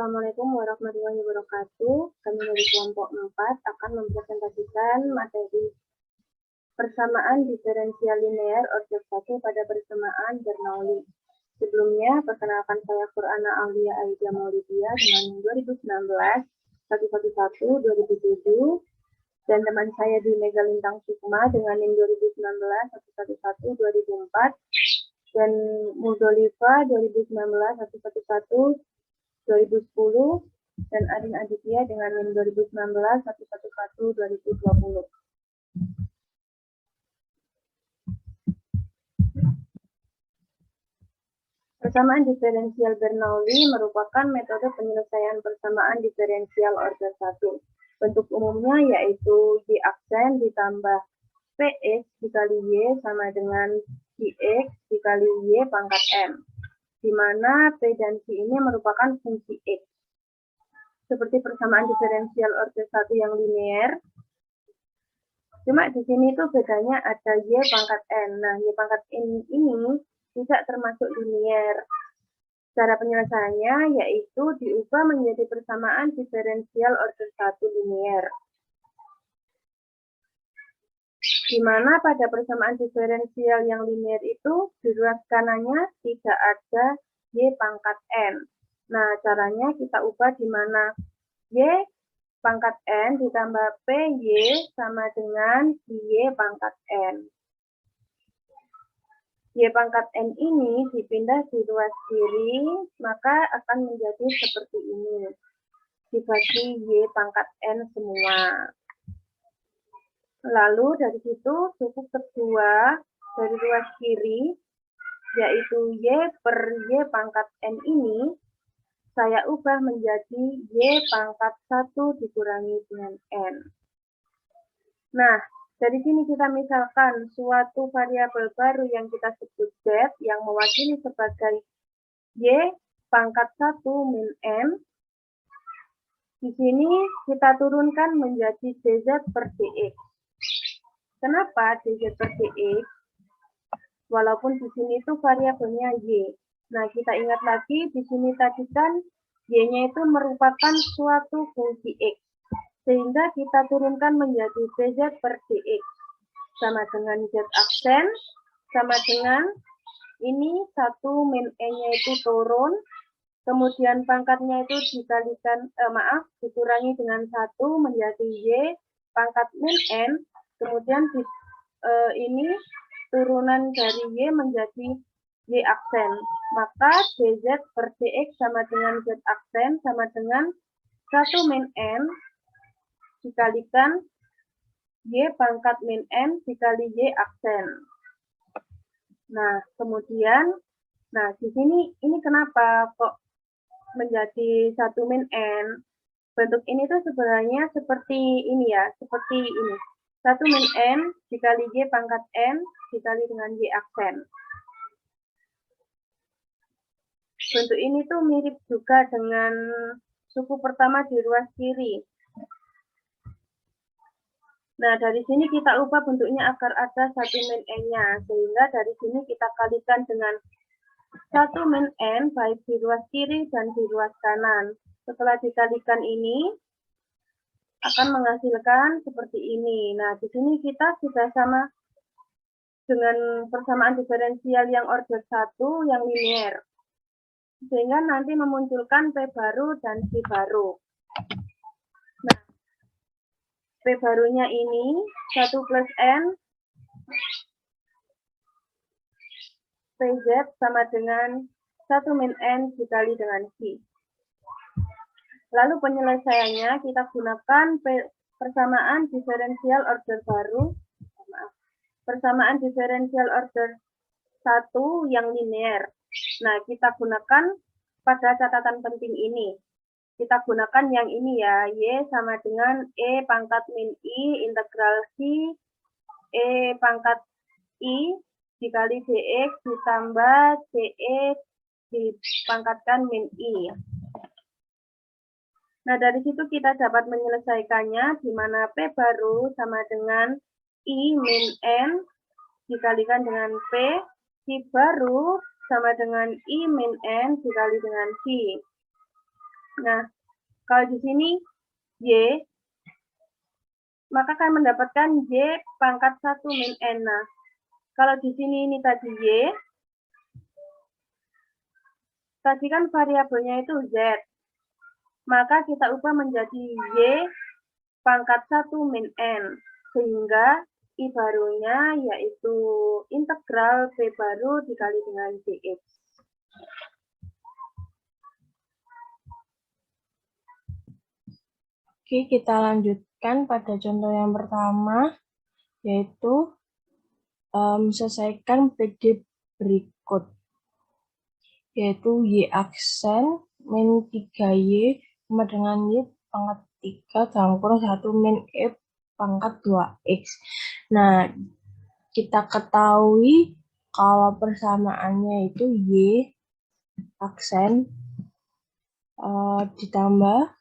Assalamualaikum warahmatullahi wabarakatuh. Kami dari kelompok 4 akan mempresentasikan materi persamaan diferensial linear order 1 pada persamaan Bernoulli. Sebelumnya, perkenalkan saya Qur'ana Aulia Aida Maulidia dengan 2019 111 2007 dan teman saya di Mega Lintang Sukma dengan 2019 111 2004 dan Muldoliva 2019 111 2010 dan Adin Aditya dengan NIM 2019 111 2020. Persamaan diferensial Bernoulli merupakan metode penyelesaian persamaan diferensial order 1. Bentuk umumnya yaitu Y aksen ditambah Px dikali Y sama dengan Qx dikali Y pangkat M, di mana P dan Q ini merupakan fungsi X. Seperti persamaan diferensial order 1 yang linear. Cuma di sini tuh bedanya ada Y pangkat N. Nah, Y pangkat N ini tidak termasuk linear. Cara penyelesaiannya yaitu diubah menjadi persamaan diferensial order 1 linear. Di mana pada persamaan diferensial yang linear itu di ruas kanannya tidak ada Y pangkat N. Nah, caranya kita ubah di mana Y pangkat N ditambah PY sama dengan Y pangkat N. Y pangkat N ini dipindah di ruas kiri, maka akan menjadi seperti ini. Dibagi Y pangkat N semua. Lalu dari situ suku kedua dari ruas kiri, yaitu Y per Y pangkat N ini, saya ubah menjadi Y pangkat 1 dikurangi dengan N. Nah, dari sini kita misalkan suatu variabel baru yang kita sebut Z, yang mewakili sebagai Y pangkat 1 min M. Di sini kita turunkan menjadi DZ per DX. Kenapa DZ per DX? Walaupun di sini itu variabelnya Y. Nah, kita ingat lagi, di sini tadi kan Y-nya itu merupakan suatu fungsi X. Sehingga kita turunkan menjadi DZ per DX. Sama dengan Z aksen, sama dengan ini 1 min E-nya itu turun. Kemudian pangkatnya itu dikalikan, dikurangi dengan 1 menjadi Y pangkat min N. Kemudian ini turunan dari Y menjadi Y aksen. Maka DZ per DX sama dengan Z aksen sama dengan 1 min N dikalikan Y pangkat min N dikali Y aksen. Nah, kemudian, di sini ini kenapa kok menjadi 1 min N? Bentuk ini tuh sebenarnya seperti ini ya, seperti ini. 1 min N dikali Y pangkat N dikali dengan Y aksen. Bentuk ini tuh mirip juga dengan suku pertama di ruas kiri. Nah, dari sini kita ubah bentuknya agar ada 1 min N-nya. Sehingga dari sini kita kalikan dengan 1 min N baik di ruas kiri dan di ruas kanan. Setelah dikalikan ini, akan menghasilkan seperti ini. Nah, di sini kita sudah sama dengan persamaan diferensial yang order 1 yang linear. Sehingga nanti memunculkan P baru dan Q baru. Nah, P barunya ini 1 plus N PZ sama dengan 1 min N dikali dengan Q. Lalu penyelesaiannya kita gunakan persamaan diferensial order baru. Persamaan diferensial order 1 yang linear. Nah, kita gunakan pada catatan penting ini. Kita gunakan yang ini ya, Y sama dengan E pangkat min I integral Q E pangkat I dikali DX ditambah CE dipangkatkan min I. Nah, dari situ kita dapat menyelesaikannya, di mana P baru sama dengan I min N dikalikan dengan P, Q baru sama dengan I min N dikali dengan Q. Nah, kalau di sini Y, maka akan mendapatkan Y pangkat 1 min N. Nah, kalau di sini ini tadi Y, tadi kan variabelnya itu Z. Maka kita ubah menjadi Y pangkat 1 min N. Sehingga I barunya yaitu integral P baru dikali dengan dx. Oke, kita lanjutkan pada contoh yang pertama, yaitu selesaikan PD berikut, yaitu Y aksen min 3Y sama dengan Y pangkat 3 dalam kurung 1 min E pangkat 2X. Nah, kita ketahui kalau persamaannya itu Y aksen ditambah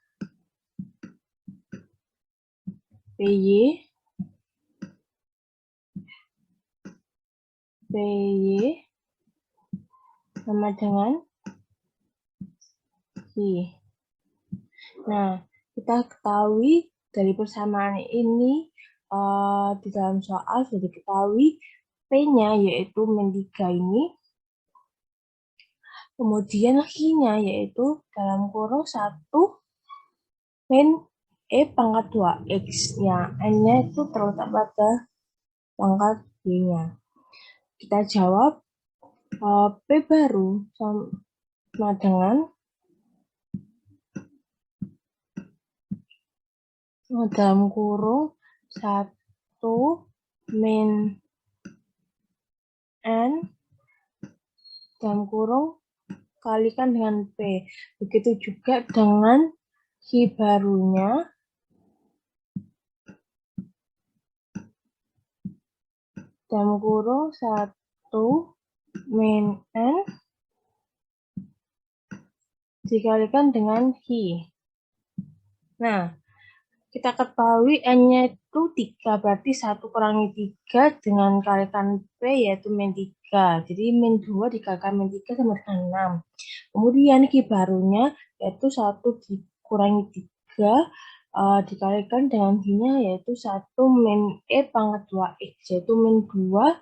PY sama dengan Y. Nah, kita ketahui dari persamaan ini di dalam soal sudah diketahui P-nya yaitu min 3 ini, kemudian H-nya yaitu dalam kurung 1 min E pangkat 2X-nya, N-nya itu terletak pada pangkat Y-nya. Kita jawab P baru sama dengan dalam kurung 1 min N dalam kurung kalikan dengan P. Begitu juga dengan Hi barunya dalam kurung 1 min N dikalikan dengan Hi. Nah, kita ketahui N-nya itu 3, berarti 1 kurangi 3 dengan kalikan P yaitu min 3. Jadi min 2 dikalikan min 3 sama dengan 6. Kemudian Ki barunya yaitu 1 dikurangi 3 dikalikan dengan Ki-nya yaitu 1 min E pangkat 2X, yaitu min 2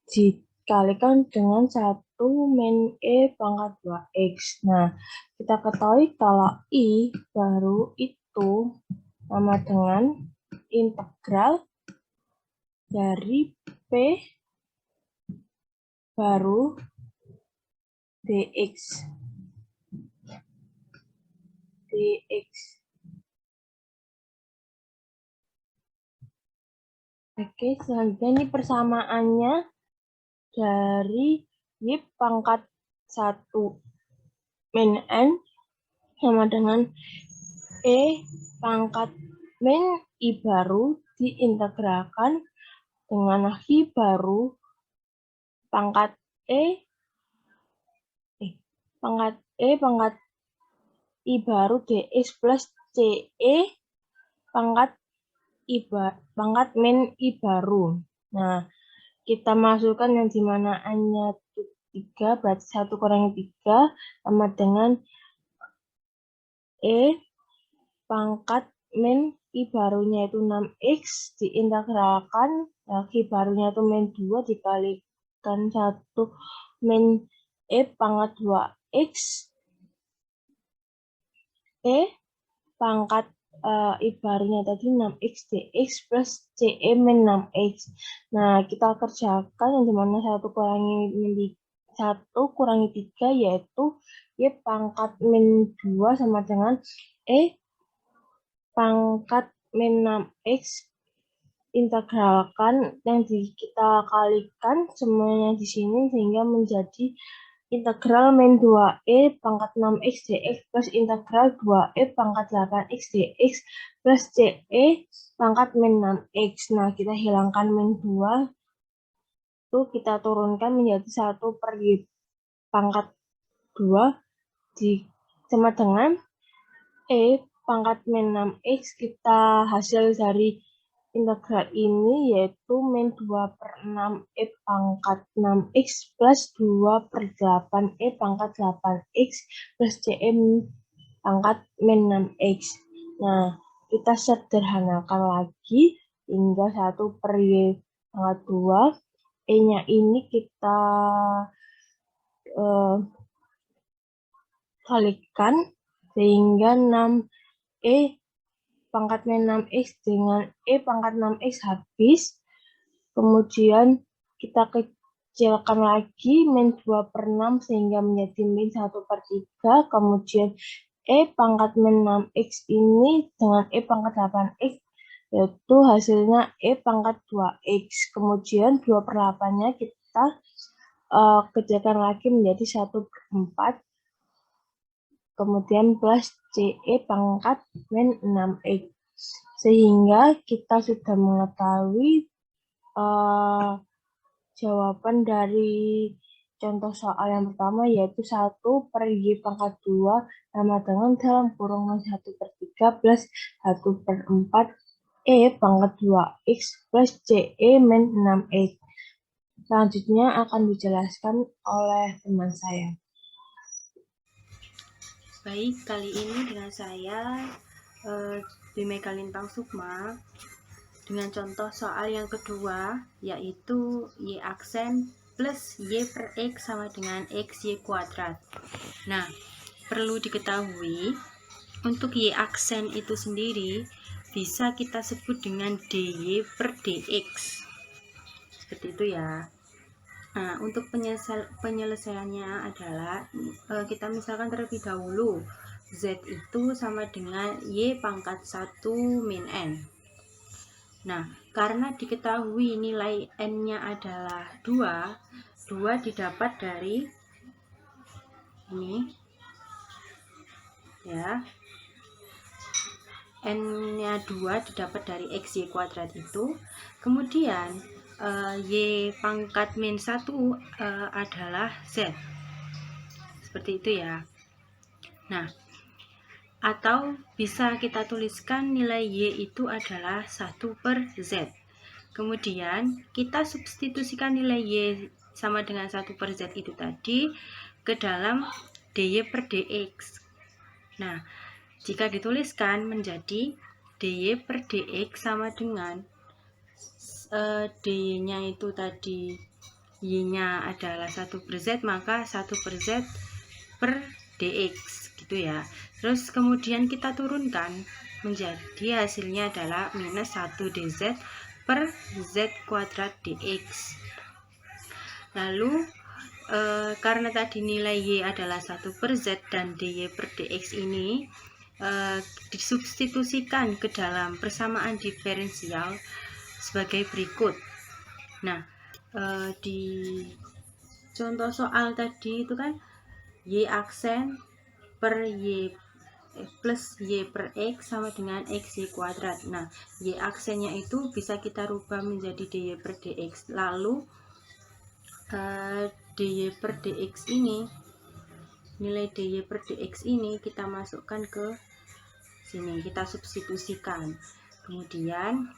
dikalikan dengan 1 min E pangkat 2X. Nah, kita ketahui kalau I baru itu sama dengan integral dari P baru dx. Oke, selanjutnya ini persamaannya dari Y pangkat 1 min N sama dengan E pangkat min I baru diintegralkan dengan Hi baru pangkat pangkat I baru dx plus CE pangkat pangkat min I baru. Nah, kita masukkan yang dimana N-nya 3, berarti 1 kurangi 3 sama dengan E pangkat min I barunya itu 6X diintegralkan, I barunya itu min 2 dikalikan 1 min E pangkat 2X E pangkat I barunya tadi 6X dx plus CE min 6X. Nah, kita kerjakan yang dimana 1 kurangi 3 yaitu Y pangkat min 2 sama dengan E pangkat min 6X integralkan yang kita kalikan semuanya di sini sehingga menjadi integral min 2E pangkat 6X dx plus integral 2E pangkat 8X dx plus CE pangkat min 6X. Nah, kita hilangkan min 2, itu kita turunkan menjadi 1 per Y pangkat 2 sama dengan E pangkat min 6X. Kita hasil dari integral ini yaitu min 2 per 6 E pangkat 6X plus 2 per 8 E pangkat 8X plus CM pangkat min 6x. Nah, kita sederhanakan lagi hingga 1 per y pangkat 2. E-nya ini kita kalikan sehingga 6e pangkat min 6x dengan e pangkat 6x habis. Kemudian kita kecilkan lagi min 2 per 6 sehingga menjadi min 1 per 3. Kemudian e pangkat min 6x ini dengan e pangkat 8x, yaitu hasilnya e pangkat 2x. Kemudian 2 per 8-nya kita kecilkan lagi menjadi 1 per 4. Kemudian plus CE pangkat min 6x. Sehingga kita sudah mengetahui jawaban dari contoh soal yang pertama, yaitu 1 per y pangkat 2 sama dengan dalam kurung min 1 per 3 plus 1 per 4 e pangkat 2x plus CE min 6x. Selanjutnya akan dijelaskan oleh teman saya. Baik, kali ini dengan saya Bimeka Lintang Sukma dengan contoh soal yang kedua, yaitu y aksen plus y per x sama dengan x y kuadrat. Nah, perlu diketahui untuk y aksen itu sendiri bisa kita sebut dengan dy per dx, seperti itu ya. Nah, untuk penyelesaiannya adalah kita misalkan terlebih dahulu z itu sama dengan y pangkat 1 min n. Nah, karena diketahui nilai n-nya adalah 2 didapat dari ini ya. N-nya 2 didapat dari x y kuadrat itu. Kemudian y pangkat min 1 adalah z. Seperti itu ya. Nah, atau bisa kita tuliskan nilai y itu adalah 1 per z. Kemudian kita substitusikan nilai y sama dengan 1 per z itu tadi ke dalam dy per dx. Nah, jika dituliskan menjadi dy per dx sama dengan dy-nya itu tadi y-nya adalah 1 per z, maka 1 per z per dx gitu ya. Terus kemudian kita turunkan menjadi hasilnya adalah minus 1 dz per z kuadrat dx. Lalu karena tadi nilai y adalah 1 per z dan dy per dx ini disubstitusikan ke dalam persamaan diferensial sebagai berikut. Nah, di contoh soal tadi itu kan y aksen per y plus y per x sama dengan x y kuadrat. Nah, y aksennya itu bisa kita rubah menjadi dy per dx. Lalu dy per dx ini, nilai dy per dx ini kita masukkan ke sini, kita substitusikan. Kemudian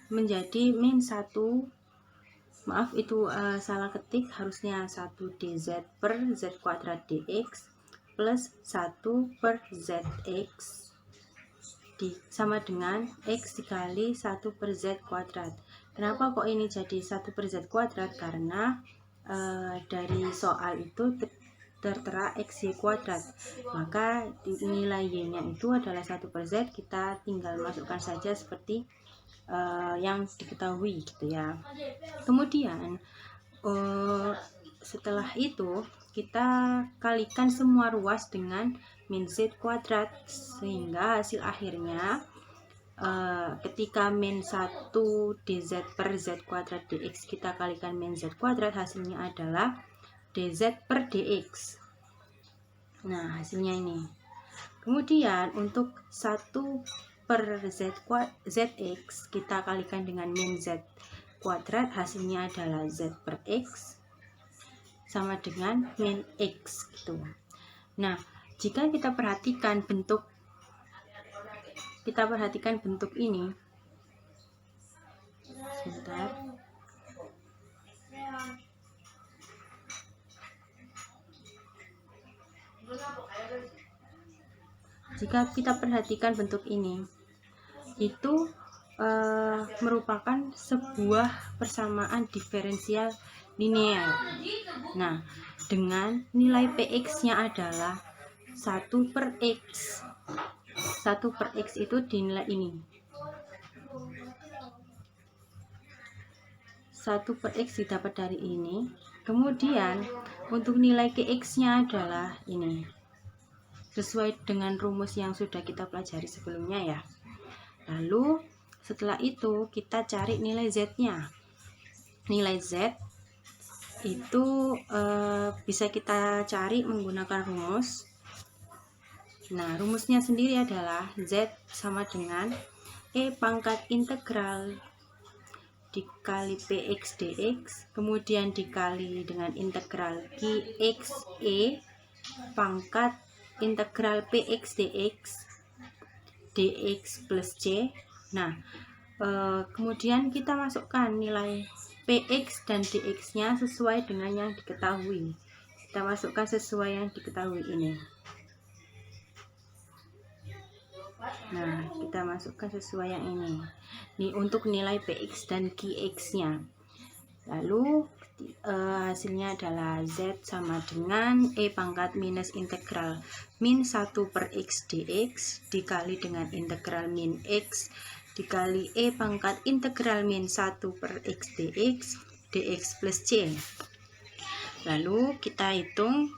menjadi min 1, maaf itu salah ketik, harusnya 1 dz per z kuadrat dx plus 1 per zx sama dengan x dikali 1 per z kuadrat. Kenapa kok ini jadi 1 per z kuadrat? Karena dari soal itu tertera x y kuadrat, maka nilai y-nya itu adalah 1 per z. Kita tinggal masukkan saja seperti yang diketahui gitu ya. Kemudian setelah itu kita kalikan semua ruas dengan min z kuadrat, sehingga hasil akhirnya ketika min 1 dz per z kuadrat dx kita kalikan min z kuadrat, hasilnya adalah dz per dx. Nah, hasilnya ini. Kemudian untuk 1 per zx kita kalikan dengan min z kuadrat, hasilnya adalah z per x sama dengan min x gitu. Nah, jika kita perhatikan bentuk ini, sebentar. jika kita perhatikan bentuk ini, itu merupakan sebuah persamaan diferensial linear. Nah, dengan nilai Px-nya adalah 1/x. 1/x itu dinilai ini. 1/x didapat dari ini. Kemudian untuk nilai Kx-nya adalah ini. Sesuai dengan rumus yang sudah kita pelajari sebelumnya ya. Lalu setelah itu kita cari nilai Z-nya. Nilai Z itu bisa kita cari menggunakan rumus. Nah, rumusnya sendiri adalah Z sama dengan E pangkat integral dikali Px dx, kemudian dikali dengan integral Qx E pangkat integral Px dx dx plus C. Nah, kemudian kita masukkan nilai Px dan dx nya sesuai dengan yang diketahui. Kita masukkan sesuai yang diketahui ini. Nah, kita masukkan sesuai yang ini. Ini untuk nilai Px dan Qx nya. Lalu hasilnya adalah Z sama dengan E pangkat minus integral min 1/x dx dikali dengan integral min x dikali E pangkat integral min 1/x dx dx plus C. Lalu kita hitung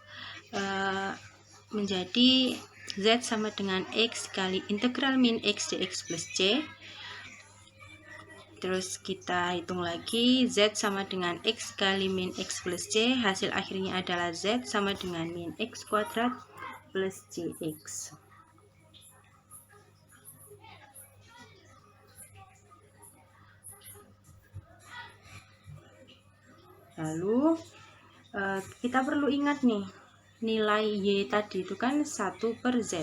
menjadi Z sama dengan X dikali integral min X dx plus C. Terus kita hitung lagi Z sama dengan X kali min X plus C. Hasil akhirnya adalah Z sama dengan min X kuadrat plus CX. Lalu kita perlu ingat nih, nilai Y tadi itu kan 1/Z.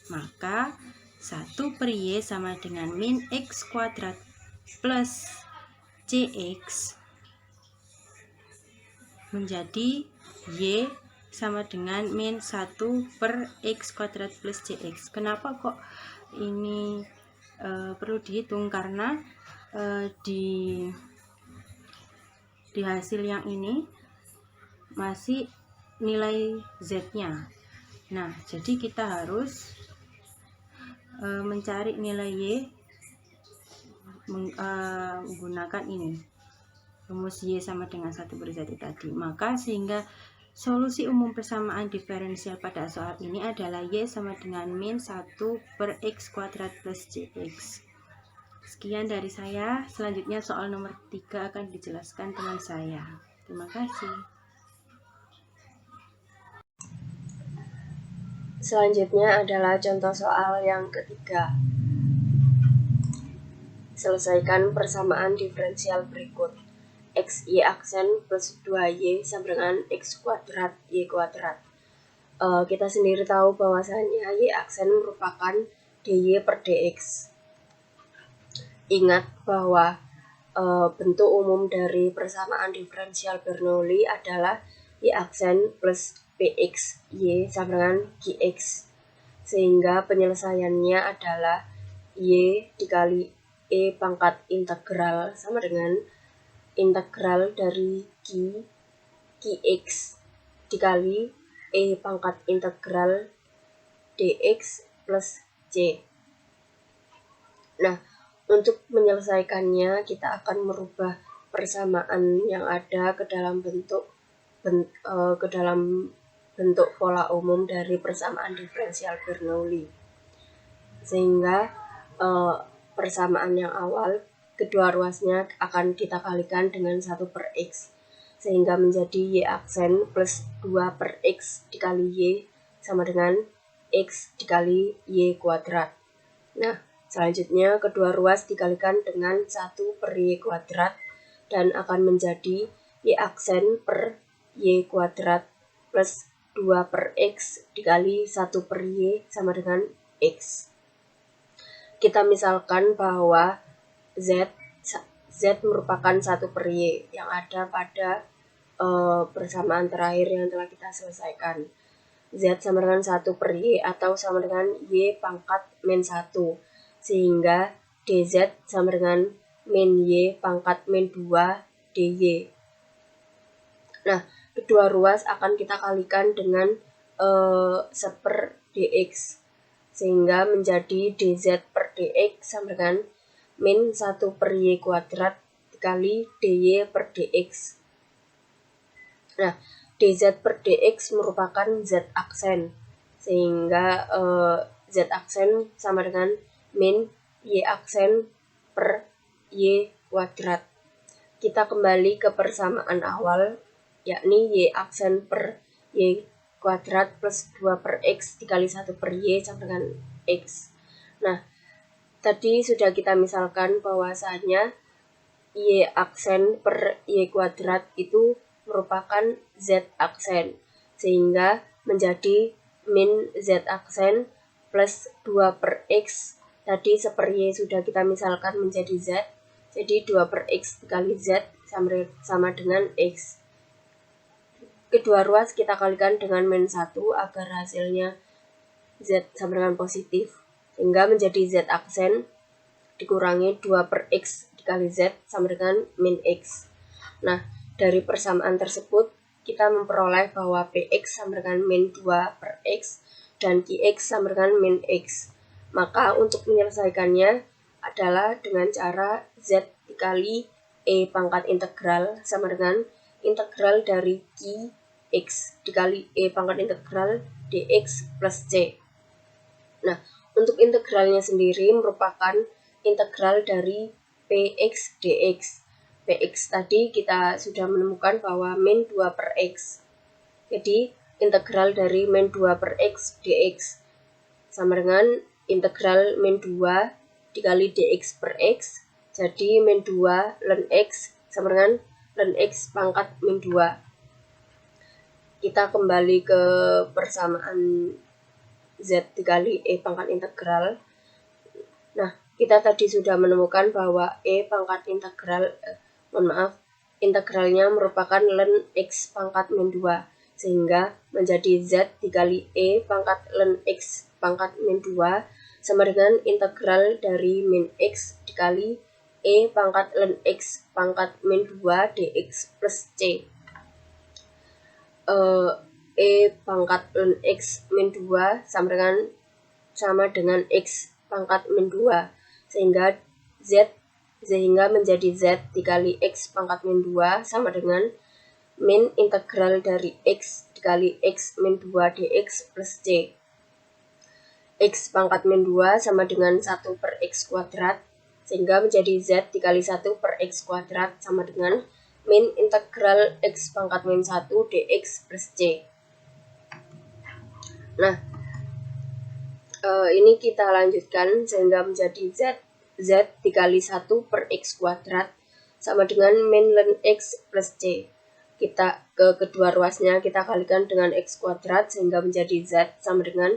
Maka 1/Y sama dengan min X kuadrat plus CX menjadi Y sama dengan min 1/x kuadrat plus CX. Kenapa kok ini perlu dihitung? Karena di hasil yang ini masih nilai Z-nya. Nah, jadi kita harus mencari nilai Y menggunakan ini, rumus Y sama dengan 1/Z tadi. Maka sehingga solusi umum persamaan diferensial pada soal ini adalah Y sama dengan min 1/x kuadrat plus CX. Sekian dari saya. Selanjutnya soal nomor 3 akan dijelaskan teman saya. Terima kasih. Selanjutnya adalah contoh soal yang ketiga. Selesaikan persamaan diferensial berikut. X Y aksen plus 2Y sama dengan X kuadrat Y kuadrat. Kita sendiri tahu bahwasannya Y aksen merupakan dy per dx. Ingat bahwa bentuk umum dari persamaan diferensial Bernoulli adalah Y aksen plus Px Y sama dengan Qx. Sehingga penyelesaiannya adalah Y dikali E pangkat integral sama dengan integral dari Qx dikali E pangkat integral dx plus C. Nah, untuk menyelesaikannya kita akan merubah persamaan yang ada ke dalam bentuk pola umum dari persamaan diferensial Bernoulli. Sehingga persamaan yang awal kedua ruasnya akan kita kalikan dengan 1/x sehingga menjadi Y aksen plus 2/x dikali Y sama dengan X dikali Y kuadrat. Nah, selanjutnya kedua ruas dikalikan dengan 1/Y kuadrat dan akan menjadi Y aksen per Y kuadrat plus 2/x dikali 1/Y sama dengan X. Kita misalkan bahwa Z merupakan 1/Y yang ada pada persamaan terakhir yang telah kita selesaikan. Z sama dengan 1 per Y atau sama dengan Y pangkat min 1. Sehingga DZ sama dengan min Y pangkat min 2 DY. Nah, kedua ruas akan kita kalikan dengan 1 dx. Sehingga menjadi DZ per dx sama dengan min 1 per Y kuadrat dikali DY per dx. Nah, DZ per dx merupakan Z aksen. Sehingga Z aksen sama dengan min Y aksen per Y kuadrat. Kita kembali ke persamaan awal, yakni Y aksen per Y kuadrat plus 2 per X dikali 1 per Y sama dengan X. Nah, tadi sudah kita misalkan bahwasanya Y aksen per Y kuadrat itu merupakan Z aksen, sehingga menjadi min Z aksen plus 2 per X. Tadi 1 per Y sudah kita misalkan menjadi Z, jadi 2 per X dikali Z sama dengan X. Kedua ruas kita kalikan dengan min 1 agar hasilnya Z sama dengan positif, sehingga menjadi Z aksen dikurangi 2 per X dikali Z sama dengan min X. Nah, dari persamaan tersebut, kita memperoleh bahwa Px sama dengan min 2 per X dan Qx sama dengan min X. Maka untuk menyelesaikannya adalah dengan cara Z dikali E pangkat integral sama dengan integral dari Qx dikali E pangkat integral dx plus C. Nah, untuk integralnya sendiri merupakan integral dari Px dx. Px tadi kita sudah menemukan bahwa min 2 per X. Jadi, integral dari min 2 per X dx sama dengan integral min 2 dikali dx per X. Jadi, min 2 ln X sama dengan ln X pangkat min 2. Kita kembali ke persamaan Z dikali E pangkat integral. Nah, kita tadi sudah menemukan bahwa E pangkat integral integralnya merupakan ln X pangkat min 2, sehingga menjadi Z dikali E pangkat ln X pangkat min 2 sama dengan integral dari min X dikali E pangkat ln X pangkat min 2 dx plus C. E pangkat ln X min 2 sama dengan X pangkat min 2, sehingga menjadi Z dikali X pangkat min 2 sama dengan min integral dari X dikali X min 2 dx plus C. X pangkat min 2 sama dengan 1 per X kuadrat, sehingga menjadi Z dikali 1 per X kuadrat sama dengan min integral X pangkat min 1 dx plus C. Nah, ini kita lanjutkan sehingga menjadi Z dikali 1 per X kuadrat sama dengan min ln X plus C. Kita ke kedua ruasnya kita kalikan dengan X kuadrat sehingga menjadi Z sama dengan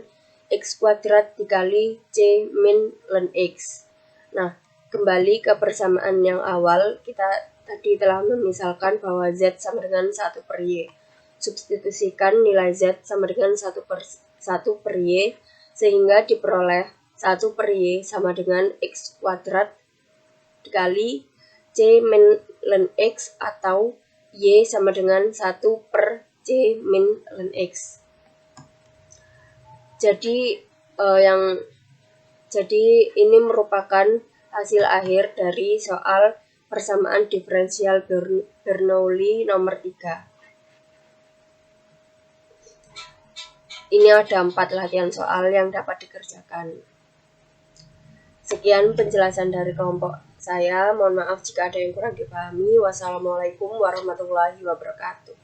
X kuadrat dikali C min ln X. Nah, kembali ke persamaan yang awal, kita tadi telah memisalkan bahwa Z sama dengan 1 per Y. Substitusikan nilai Z sama dengan 1 per Y, sehingga diperoleh 1 per Y sama dengan X kuadrat dikali C min ln X atau Y sama dengan 1 per C min ln X. Jadi ini merupakan hasil akhir dari soal persamaan diferensial Bernoulli nomor 3. Ini ada 4 latihan soal yang dapat dikerjakan. Sekian penjelasan dari kelompok saya. Mohon maaf jika ada yang kurang dipahami. Wassalamualaikum warahmatullahi wabarakatuh.